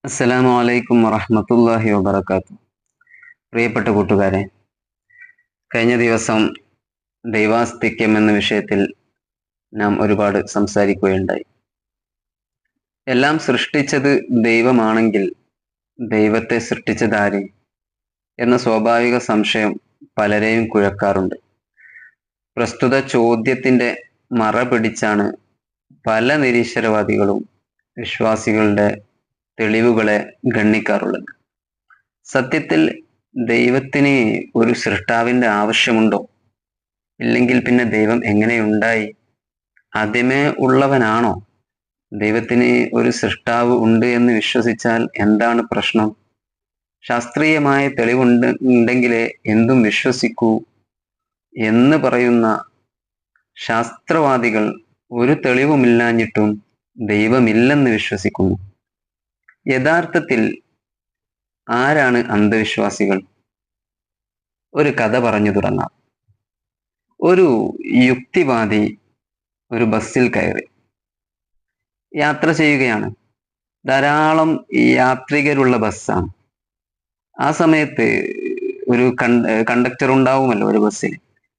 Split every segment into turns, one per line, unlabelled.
അസ്സലാമു അലൈക്കും വറഹ്മത്തുള്ളാഹി വബറകാതുഹു. പ്രിയപ്പെട്ട കൂട്ടുകാരെ, കഴിഞ്ഞ ദിവസം ദൈവാസ്തിക്യം എന്ന വിഷയത്തിൽ നാം ഒരുപാട് സംസാരിക്കുകയുണ്ടായി. എല്ലാം സൃഷ്ടിച്ചത് ദൈവമാണെങ്കിൽ ദൈവത്തെ സൃഷ്ടിച്ചതാര് എന്ന സ്വാഭാവിക സംശയം പലരെയും കുഴക്കാറുണ്ട്. പ്രസ്തുത ചോദ്യത്തിൻ്റെ മറ പിടിച്ചാണ് പല നിരീശ്വരവാദികളും വിശ്വാസികളുടെ തെളിവുകളെ ഗണ്ണിക്കാറുള്ളത്. സത്യത്തിൽ ദൈവത്തിന് ഒരു സൃഷ്ടാവിൻ്റെ ആവശ്യമുണ്ടോ? ഇല്ലെങ്കിൽ പിന്നെ ദൈവം എങ്ങനെയുണ്ടായി? ആദ്യമേ ഉള്ളവനാണോ? ദൈവത്തിന് ഒരു സൃഷ്ടാവ് ഉണ്ട് എന്ന് വിശ്വസിച്ചാൽ എന്താണ് പ്രശ്നം? ശാസ്ത്രീയമായ തെളിവുണ്ടെങ്കിലേ എന്തും വിശ്വസിക്കൂ എന്ന് പറയുന്ന ശാസ്ത്രവാദികൾ ഒരു തെളിവുമില്ലാഞ്ഞിട്ടും ദൈവമില്ലെന്ന് വിശ്വസിക്കുന്നു. യഥാർത്ഥത്തിൽ ആരാണ് അന്ധവിശ്വാസികൾ? ഒരു കഥ പറഞ്ഞു തുടങ്ങാം. ഒരു യുക്തിവാദി ഒരു ബസ്സിൽ കയറി യാത്ര ചെയ്യുകയാണ്. ധാരാളം യാത്രികരുള്ള ബസ്സാണ്. ആ സമയത്ത് ഒരു കണ്ടക്ടർ ഉണ്ടാവുമല്ലോ ഒരു ബസ്സിൽ.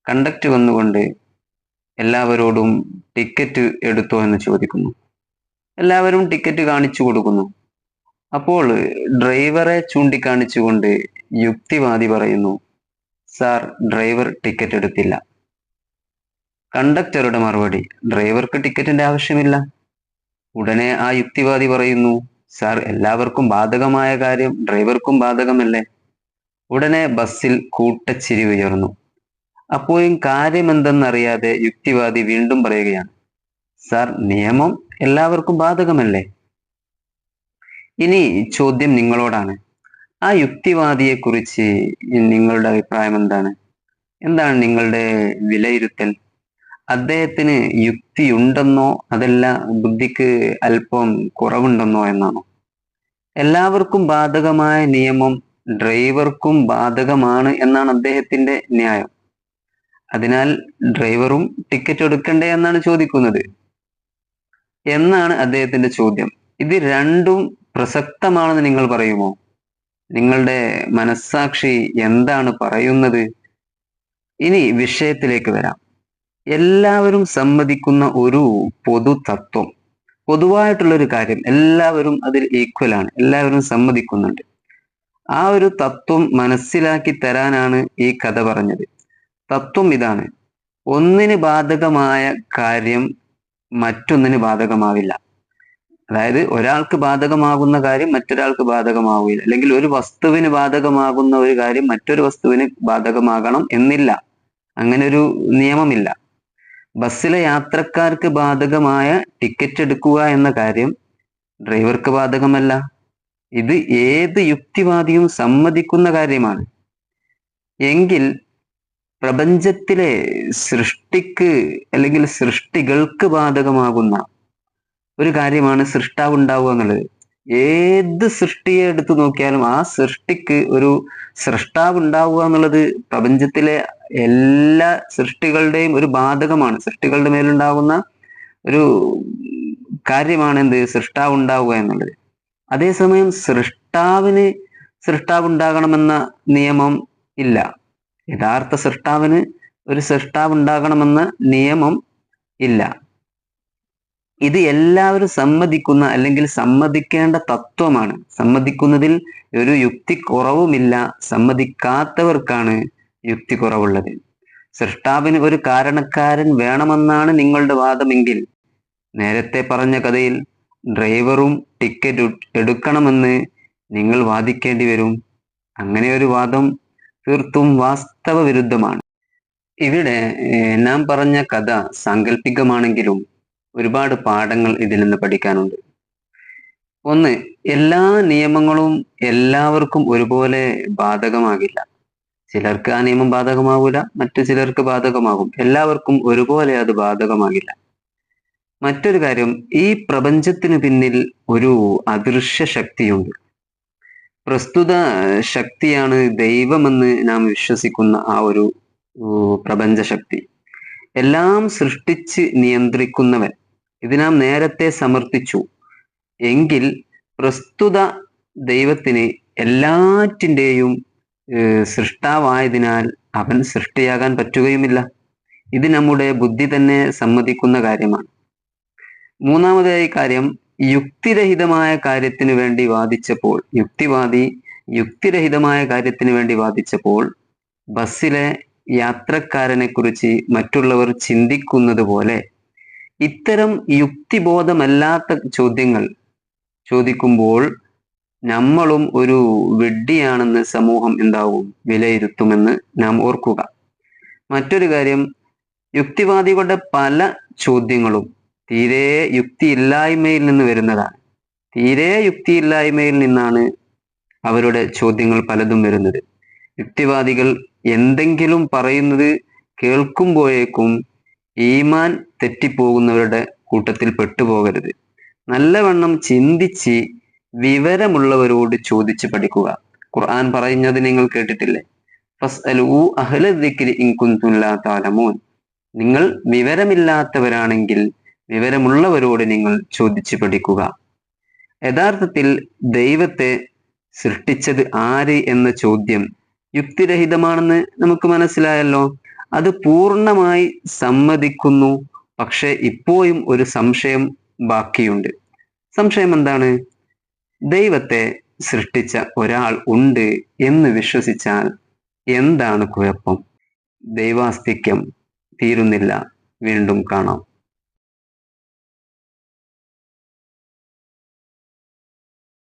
കണ്ടക്ടർ വന്നുകൊണ്ട് എല്ലാവരോടും ടിക്കറ്റ് എടുത്തോ എന്ന് ചോദിക്കുന്നു. എല്ലാവരും ടിക്കറ്റ് കാണിച്ചു കൊടുക്കുന്നു. അപ്പോൾ ഡ്രൈവറെ ചൂണ്ടിക്കാണിച്ചുകൊണ്ട് യുക്തിവാദി പറയുന്നു, സാർ, ഡ്രൈവർ ടിക്കറ്റ് എടുത്തില്ല. കണ്ടക്ടറുടെ മറുപടി, ഡ്രൈവർക്ക് ടിക്കറ്റിന്റെ ആവശ്യമില്ല. ഉടനെ ആ യുക്തിവാദി പറയുന്നു, സാർ, എല്ലാവർക്കും ബാധകമായ കാര്യം ഡ്രൈവർക്കും ബാധകമല്ലേ? ഉടനെ ബസ്സിൽ കൂട്ടച്ചിരി ഉയർന്നു. അപ്പോഴും കാര്യമെന്തെന്നറിയാതെ യുക്തിവാദി വീണ്ടും പറയുകയാണ്, സാർ, നിയമം എല്ലാവർക്കും ബാധകമല്ലേ? ഇനി ചോദ്യം നിങ്ങളോടാണ്. ആ യുക്തിവാദിയെ കുറിച്ച് നിങ്ങളുടെ അഭിപ്രായം എന്താണ്? എന്താണ് നിങ്ങളുടെ വിലയിരുത്തൽ? അദ്ദേഹത്തിന് യുക്തിയുണ്ടെന്നോ അതല്ല ബുദ്ധിക്ക് അല്പം കുറവുണ്ടെന്നോ എന്നാണോ? എല്ലാവർക്കും ബാധകമായ നിയമം ഡ്രൈവർക്കും ബാധകമാണ് എന്നാണ് അദ്ദേഹത്തിന്റെ ന്യായം. അതിനാൽ ഡ്രൈവറും ടിക്കറ്റ് എടുക്കണ്ടേ എന്നാണ് ചോദിക്കുന്നത് എന്നാണ് അദ്ദേഹത്തിന്റെ ചോദ്യം. ഇത് രണ്ടും പ്രസക്തമാണെന്ന് നിങ്ങൾ പറയുമോ? നിങ്ങളുടെ മനസ്സാക്ഷി എന്താണ് പറയുന്നത്? ഇനി വിഷയത്തിലേക്ക് വരാം. എല്ലാവരും സമ്മതിക്കുന്ന ഒരു പൊതു തത്വം, പൊതുവായിട്ടുള്ളൊരു കാര്യം, എല്ലാവരും അതിൽ ഈക്വലാണ്, എല്ലാവരും സമ്മതിക്കുന്നുണ്ട്. ആ ഒരു തത്വം മനസ്സിലാക്കി തരാനാണ് ഈ കഥ പറഞ്ഞത്. തത്വം ഇതാണ്: ഒന്നിന് ബാധകമായ കാര്യം മറ്റൊന്നിന് ബാധകമാവില്ല. അതായത് ഒരാൾക്ക് ബാധകമാകുന്ന കാര്യം മറ്റൊരാൾക്ക് ബാധകമാവില്ല, അല്ലെങ്കിൽ ഒരു വസ്തുവിന് ബാധകമാകുന്ന ഒരു കാര്യം മറ്റൊരു വസ്തുവിന് ബാധകമാകണം എന്നില്ല. അങ്ങനെ ഒരു നിയമമില്ല. ബസ്സിലെ യാത്രക്കാർക്ക് ബാധകമായ ടിക്കറ്റ് എടുക്കുക എന്ന കാര്യം ഡ്രൈവർക്ക് ബാധകമല്ല. ഇത് ഏത് യുക്തിവാദിയും സമ്മതിക്കുന്ന കാര്യമാണ്. എങ്കിൽ പ്രപഞ്ചത്തിലെ സൃഷ്ടിക്ക് അല്ലെങ്കിൽ സൃഷ്ടികൾക്ക് ബാധകമാകുന്ന ഒരു കാര്യമാണ് സൃഷ്ടാവ് ഉണ്ടാവുക എന്നുള്ളത്. ഏത് സൃഷ്ടിയെ എടുത്തു നോക്കിയാലും ആ സൃഷ്ടിക്ക് ഒരു സൃഷ്ടാവ് ഉണ്ടാവുക എന്നുള്ളത് പ്രപഞ്ചത്തിലെ എല്ലാ സൃഷ്ടികളുടെയും ഒരു ബാധകമാണ്. സൃഷ്ടികളുടെ മേലുണ്ടാകുന്ന ഒരു കാര്യമാണ് എന്ത്? സൃഷ്ടാവ് ഉണ്ടാവുക എന്നുള്ളത്. അതേസമയം സൃഷ്ടാവ് ഉണ്ടാകണമെന്ന നിയമം ഇല്ല. യഥാർത്ഥ സൃഷ്ടാവിന് ഒരു സൃഷ്ടാവ് ഉണ്ടാകണമെന്ന നിയമം ഇല്ല. ഇത് എല്ലാവരും സമ്മതിക്കുന്ന അല്ലെങ്കിൽ സമ്മതിക്കേണ്ട തത്വമാണ്. സമ്മതിക്കുന്നതിൽ ഒരു യുക്തി കുറവുമില്ല. സമ്മതിക്കാത്തവർക്കാണ് യുക്തി കുറവുള്ളത്. സൃഷ്ടാവിന് ഒരു കാരണക്കാരൻ വേണമെന്നാണ് നിങ്ങളുടെ വാദമെങ്കിൽ നേരത്തെ പറഞ്ഞ കഥയിൽ ഡ്രൈവറും ടിക്കറ്റ് എടുക്കണമെന്ന് നിങ്ങൾ വാദിക്കേണ്ടി വരും. അങ്ങനെ ഒരു വാദം തീർത്തും വാസ്തവ വിരുദ്ധമാണ്. ഇവിടെ നാം പറഞ്ഞ കഥ സാങ്കല്പികമാണെങ്കിലും ഒരുപാട് പാഠങ്ങൾ ഇതിൽ നിന്ന് പഠിക്കാനുണ്ട്. ഒന്ന്, എല്ലാ നിയമങ്ങളും എല്ലാവർക്കും ഒരുപോലെ ബാധകമാകില്ല. ചിലർക്ക് ആ നിയമം ബാധകമാകില്ല, മറ്റു ചിലർക്ക് ബാധകമാകും. എല്ലാവർക്കും ഒരുപോലെ അത് ബാധകമാകില്ല. മറ്റൊരു കാര്യം, ഈ പ്രപഞ്ചത്തിന് പിന്നിൽ ഒരു അദൃശ്യ ശക്തിയുണ്ട്. പ്രസ്തുത ശക്തിയാണ് ദൈവമെന്ന് നാം വിശ്വസിക്കുന്ന ആ ഒരു പ്രപഞ്ച ശക്തി. എല്ലാം സൃഷ്ടിച്ച് നിയന്ത്രിക്കുന്നവൻ. ഇത് നാം നേരത്തെ സമർത്ഥിച്ചു. എങ്കിൽ പ്രസ്തുത ദൈവത്തിന് എല്ലാറ്റിൻ്റെയും സൃഷ്ടാവായതിനാൽ അവൻ സൃഷ്ടിയാകാൻ പറ്റുകയുമില്ല. ഇത് നമ്മുടെ ബുദ്ധി തന്നെ സമ്മതിക്കുന്ന കാര്യമാണ്. മൂന്നാമതായി കാര്യം, യുക്തിരഹിതമായ കാര്യത്തിന് വേണ്ടി വാദിച്ചപ്പോൾ, യുക്തിവാദി യുക്തിരഹിതമായ കാര്യത്തിന് വേണ്ടി വാദിച്ചപ്പോൾ ബസ്സിലെ യാത്രക്കാരനെ കുറിച്ച് മറ്റുള്ളവർ ചിന്തിക്കുന്നത് പോലെ ഇത്തരം യുക്തിബോധമല്ലാത്ത ചോദ്യങ്ങൾ ചോദിക്കുമ്പോൾ നമ്മളും ഒരു വിഡ്ഢിയാണെന്ന് സമൂഹം എന്താവും വിലയിരുത്തുമെന്ന് നാം ഓർക്കുക. മറ്റൊരു കാര്യം, യുക്തിവാദികളുടെ പല ചോദ്യങ്ങളും തീരെ യുക്തിയില്ലായ്മയിൽ നിന്ന് വരുന്നതാണ്. തീരെ യുക്തിയില്ലായ്മയിൽ നിന്നാണ് അവരുടെ ചോദ്യങ്ങൾ പലതും വരുന്നത്. യുക്തിവാദികൾ എന്തെങ്കിലും പറയുന്നത് കേൾക്കുമ്പോഴേക്കും ഈമാൻ തെറ്റിപ്പോകുന്നവരുടെ കൂട്ടത്തിൽ പെട്ടുപോകരുത്. നല്ലവണ്ണം ചിന്തിച്ച് വിവരമുള്ളവരോട് ചോദിച്ച് പഠിക്കുക. ഖുർആൻ പറയുന്നത് നിങ്ങൾ കേട്ടിട്ടില്ലേ? ഫസ്അലൂ അഹ്ല ദിക്രി ഇൻ കുൻതും ലാ തഅലമൂൻ. നിങ്ങൾ വിവരമില്ലാത്തവരാണെങ്കിൽ വിവരമുള്ളവരോട് നിങ്ങൾ ചോദിച്ച് പഠിക്കുക. യഥാർത്ഥത്തിൽ ദൈവത്തെ സൃഷ്ടിച്ചത് ആര് എന്ന ചോദ്യം യുക്തിരഹിതമാണെന്ന് നമുക്ക് മനസ്സിലായല്ലോ. അത് പൂർണ്ണമായി സമ്മതിക്കുന്നു. പക്ഷെ ഇപ്പോഴും ഒരു സംശയം ബാക്കിയുണ്ട്. സംശയം എന്താണ്? ദൈവത്തെ സൃഷ്ടിച്ച ഒരാൾ ഉണ്ട് എന്ന് വിശ്വസിച്ചാൽ എന്താണ് കുഴപ്പം? ദൈവാസ്തിക്യം തീരുന്നില്ല. വീണ്ടും കാണാം.